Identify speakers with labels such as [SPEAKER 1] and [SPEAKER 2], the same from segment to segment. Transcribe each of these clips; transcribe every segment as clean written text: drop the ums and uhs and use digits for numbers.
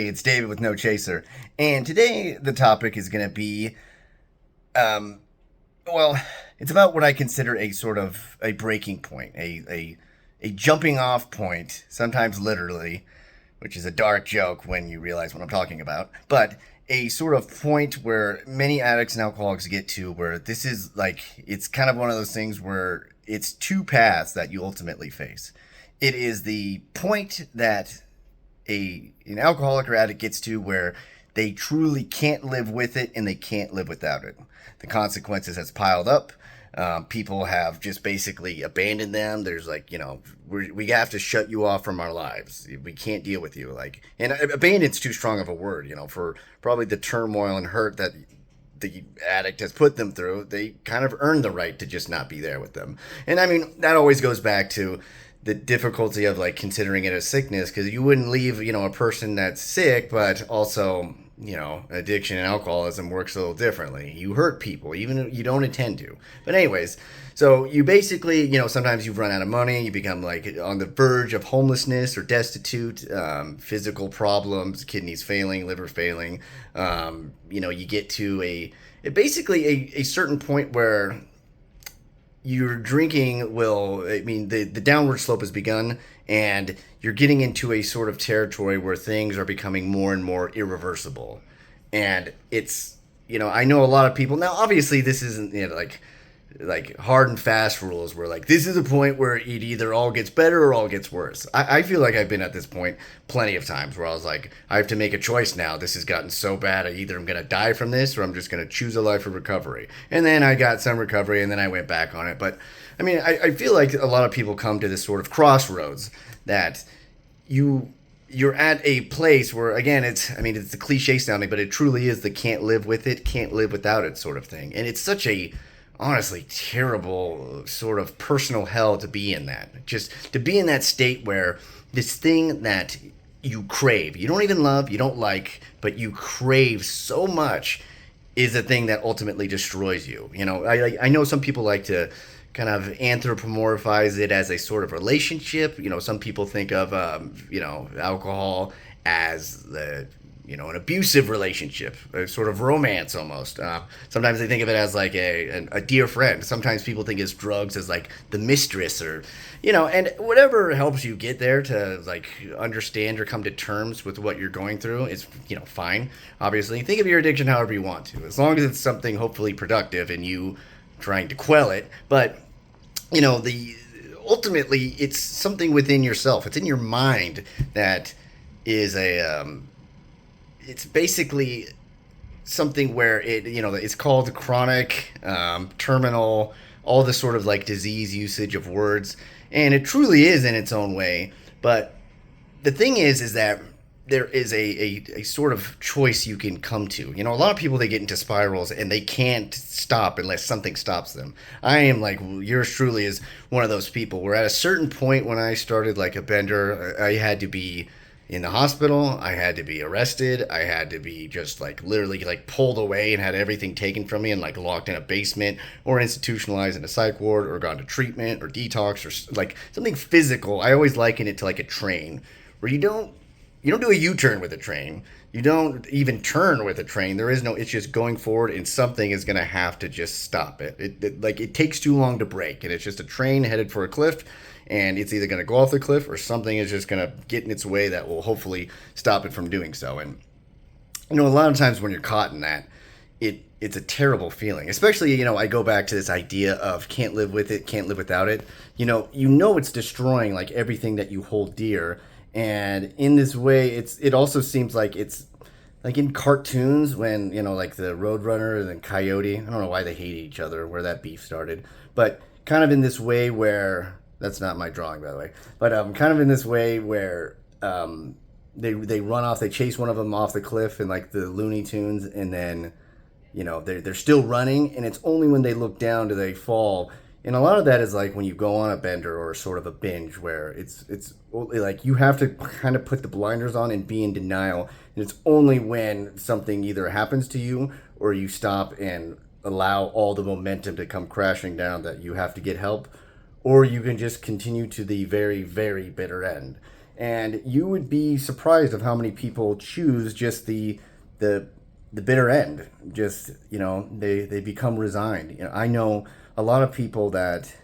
[SPEAKER 1] it's David with No Chaser, and today the topic is going to be, um, well, it's about what I consider a sort of a breaking point, a jumping off point, sometimes literally, which is a dark joke when you realize what I'm talking about, but a sort of point where many addicts and alcoholics get to where this is like, it's kind of one of those things where it's two paths that you ultimately face. It is the point that an alcoholic or addict gets to where they truly can't live with it and they can't live without it. The consequences has piled up. People have just basically abandoned them. There's like, we have to shut you off from our lives. We can't deal with you. Like, and abandon's too strong of a word, for probably the turmoil and hurt that the addict has put them through. They kind of earned the right to just not be there with them. And I mean, that always goes back to the difficulty of like considering it a sickness, because you wouldn't leave a person that's sick, but also addiction and alcoholism works a little differently. You hurt people even if you don't intend to. But anyways, so you basically sometimes you've run out of money, you become like on the verge of homelessness or destitute, physical problems, kidneys failing, liver failing. You get to a certain point where your drinking the downward slope has begun, and you're getting into a sort of territory where things are becoming more and more irreversible. And it's, I know a lot of people, now obviously this isn't like hard and fast rules where like this is a point where it either all gets better or all gets worse. I feel like I've been at this point plenty of times where I was like, I have to make a choice now. This has gotten so bad, either I'm going to die from this or I'm just going to choose a life of recovery. And then I got some recovery and then I went back on it. But I mean, I feel like a lot of people come to this sort of crossroads that you're at a place where, again, it's the cliche sounding, but it truly is the can't live with it, can't live without it sort of thing. And it's such a honestly terrible sort of personal hell to be in that. Just to be in that state where this thing that you crave, you don't even love, you don't like, but you crave so much is a thing that ultimately destroys you. I know some people like to kind of anthropomorphize it as a sort of relationship. Some people think of, alcohol as an abusive relationship, a sort of romance almost. Sometimes they think of it as like a dear friend. Sometimes people think of drugs as like the mistress or, and whatever helps you get there to like understand or come to terms with what you're going through is, fine. Obviously, think of your addiction however you want to, as long as it's something hopefully productive and you trying to quell it. But, ultimately it's something within yourself. It's in your mind that is it's basically something where it's called chronic, terminal, all the sort of like disease usage of words, and it truly is in its own way. But the thing is that there is a sort of choice you can come to. A lot of people, they get into spirals and they can't stop unless something stops them. I am like, yours truly is one of those people where at a certain point when I started like a bender, I had to be in the hospital, I had to be arrested, I had to be just like literally like pulled away and had everything taken from me and like locked in a basement or institutionalized in a psych ward or gone to treatment or detox or like something physical. I always liken it to like a train where you don't do a U-turn with a train. You don't even turn with a train. There is no, it's just going forward and something is going to have to just stop it. It takes too long to brake, and it's just a train headed for a cliff, and it's either going to go off the cliff or something is just going to get in its way that will hopefully stop it from doing so. And a lot of times when you're caught in that, it's a terrible feeling. Especially, I go back to this idea of can't live with it, can't live without it. It's destroying like everything that you hold dear. And in this way, it also seems like it's like in cartoons when, like the Roadrunner and Coyote, I don't know why they hate each other, where that beef started, but kind of in this way where, that's not my drawing, by the way, but kind of in this way where they run off, they chase one of them off the cliff in like the Looney Tunes, and then, they're still running, and it's only when they look down do they fall. And a lot of that is like when you go on a bender or sort of a binge where it's like you have to kind of put the blinders on and be in denial. And it's only when something either happens to you or you stop and allow all the momentum to come crashing down that you have to get help, or you can just continue to the very, very bitter end. And you would be surprised of how many people choose just the the bitter end. Just, they become resigned. I know a lot of people that,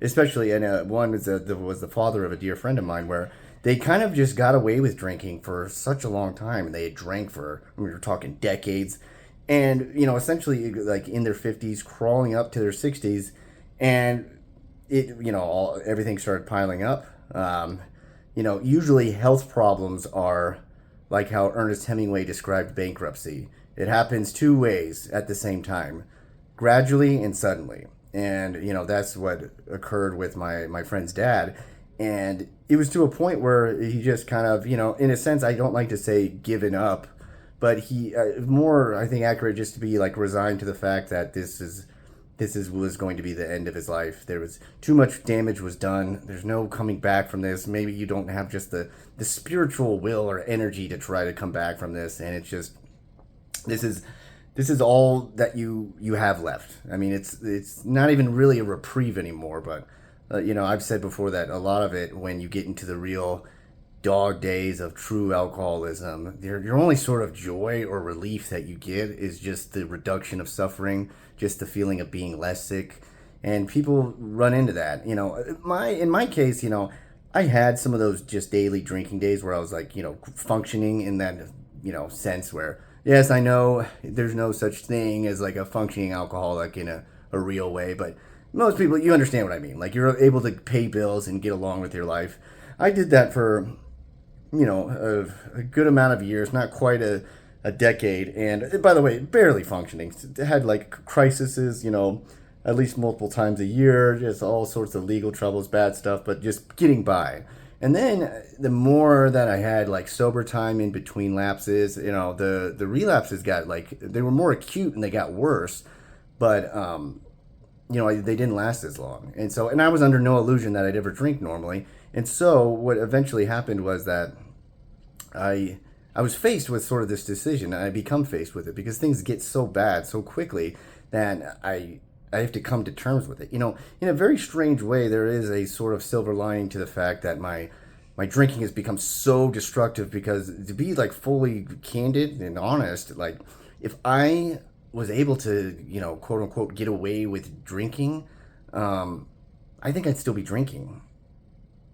[SPEAKER 1] especially, and one was the father of a dear friend of mine, where they kind of just got away with drinking for such a long time, and they had drank for, we were talking decades, and essentially like in their 50s, crawling up to their 60s, and everything started piling up. Usually health problems are like how Ernest Hemingway described bankruptcy. It happens two ways at the same time, gradually and suddenly. And, that's what occurred with my friend's dad. And it was to a point where he just kind of, in a sense, I don't like to say given up, but he, more, I think, accurate just to be like resigned to the fact that this was going to be the end of his life. There was too much damage was done. There's no coming back from this. Maybe you don't have just the spiritual will or energy to try to come back from this. And it's just, this is all that you have left. I mean, it's not even really a reprieve anymore, but I've said before that a lot of it, when you get into the real dog days of true alcoholism, your only sort of joy or relief that you get is just the reduction of suffering, just the feeling of being less sick. And people run into that. In my case, I had some of those just daily drinking days where I was like, functioning in that, sense where, yes, I know there's no such thing as like a functioning alcoholic in a real way, but most people, you understand what I mean. Like, you're able to pay bills and get along with your life. I did that for a good amount of years, not quite a decade. And by the way, barely functioning. It had like crises, at least multiple times a year, just all sorts of legal troubles, bad stuff, but just getting by. And then the more that I had like sober time in between lapses, the relapses got like, they were more acute and they got worse, but, they didn't last as long. And I was under no illusion that I'd ever drink normally. And so what eventually happened was that I was faced with sort of this decision, and I become faced with it because things get so bad so quickly that I have to come to terms with it. In a very strange way, there is a sort of silver lining to the fact that my drinking has become so destructive, because to be like fully candid and honest, like if I was able to, quote unquote, get away with drinking, I think I'd still be drinking.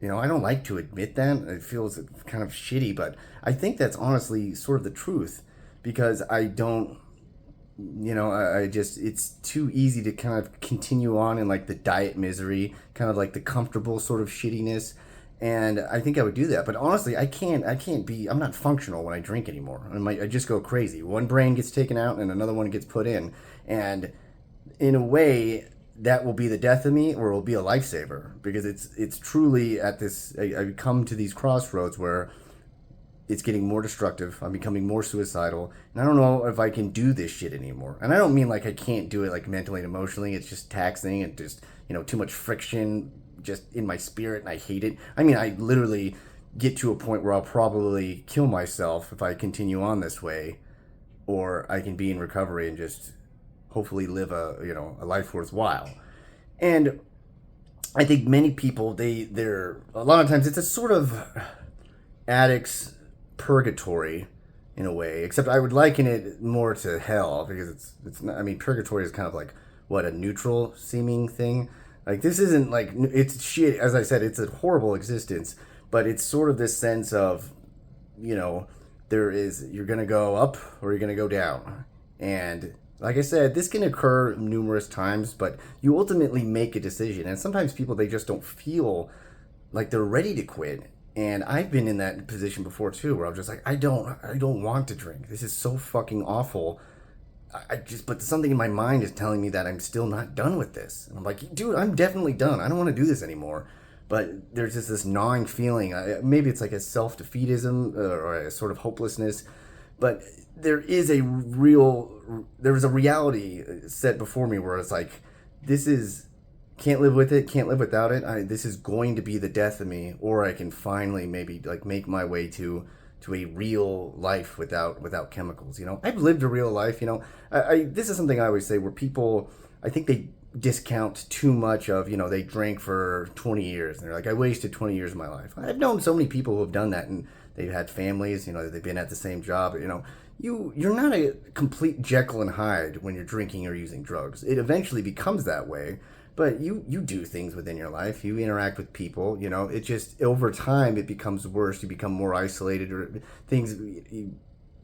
[SPEAKER 1] I don't like to admit that. It feels kind of shitty, but I think that's honestly sort of the truth, because I don't, I just, it's too easy to kind of continue on in like the diet misery, kind of like the comfortable sort of shittiness. And I think I would do that. But honestly, I'm not functional when I drink anymore. I just go crazy. One brain gets taken out and another one gets put in. And in a way, that will be the death of me, or it will be a lifesaver, because it's truly at this, I come to these crossroads where it's getting more destructive. I'm becoming more suicidal, and I don't know if I can do this shit anymore. And I don't mean like I can't do it like mentally and emotionally. It's just taxing and just, too much friction just in my spirit, and I hate it. I mean, I literally get to a point where I'll probably kill myself if I continue on this way, or I can be in recovery and just hopefully live a life worthwhile. And I think many people, they're a lot of times it's a sort of addict's purgatory in a way, except I would liken it more to hell, because it's not, I mean, purgatory is kind of like a neutral seeming thing. Like, this isn't like, it's shit, as I said, it's a horrible existence, but it's sort of this sense of, you're gonna go up or you're gonna go down. And like I said, this can occur numerous times, but you ultimately make a decision. And sometimes people, they just don't feel like they're ready to quit. And I've been in that position before too, where I'm just like, I don't want to drink. This is so fucking awful. But something in my mind is telling me that I'm still not done with this. And I'm like, dude, I'm definitely done. I don't want to do this anymore. But there's just this gnawing feeling. Maybe it's like a self-defeatism or a sort of hopelessness. But there is a reality set before me where it's like, can't live with it, can't live without it. This is going to be the death of me, or I can finally maybe like make my way to a real life without chemicals. I've lived a real life. This is something I always say, where people, I think discount too much of, they drank for 20 years and they're like, I wasted 20 years of my life. I've known so many people who have done that, and they've had families, they've been at the same job. You're not a complete Jekyll and Hyde when you're drinking or using drugs. It eventually becomes that way, but you do things within your life. You interact with people. It just, over time, it becomes worse. You become more isolated, or things,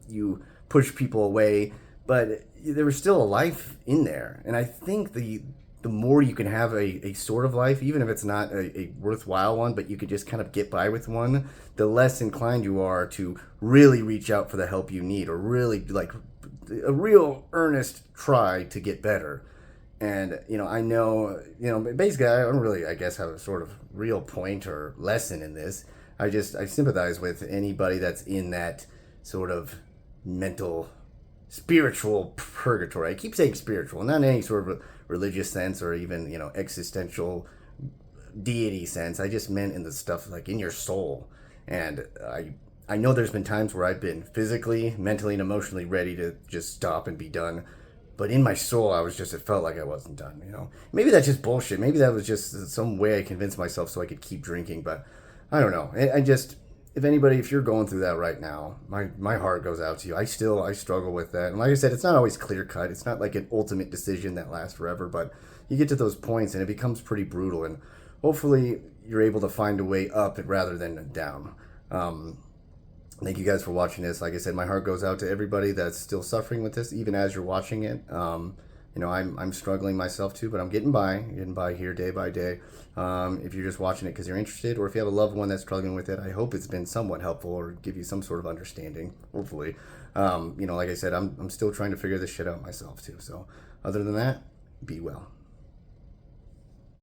[SPEAKER 1] you push people away, but there was still a life in there. And I think the more you can have a sort of life, even if it's not a worthwhile one, but you could just kind of get by with one, the less inclined you are to really reach out for the help you need, or really like a real earnest try to get better. And, I know, basically I don't really, I guess, have a sort of real point or lesson in this. I sympathize with anybody that's in that sort of mental, spiritual purgatory. I keep saying spiritual, not in any sort of religious sense or even, existential deity sense. I just meant in the stuff like in your soul. And I know there's been times where I've been physically, mentally, and emotionally ready to just stop and be done. But in my soul, it felt like I wasn't done, Maybe that's just bullshit. Maybe that was just some way I convinced myself so I could keep drinking. But I don't know. If you're going through that right now, my heart goes out to you. I struggle with that. And like I said, it's not always clear cut. It's not like an ultimate decision that lasts forever. But you get to those points and it becomes pretty brutal. And hopefully you're able to find a way up rather than down. Thank you guys for watching this. Like I said, my heart goes out to everybody that's still suffering with this, even as you're watching it. I'm struggling myself too, but I'm getting by here day by day. If you're just watching it because you're interested, or if you have a loved one that's struggling with it, I hope it's been somewhat helpful or give you some sort of understanding, hopefully. Like I said, I'm still trying to figure this shit out myself too. So other than that, be well.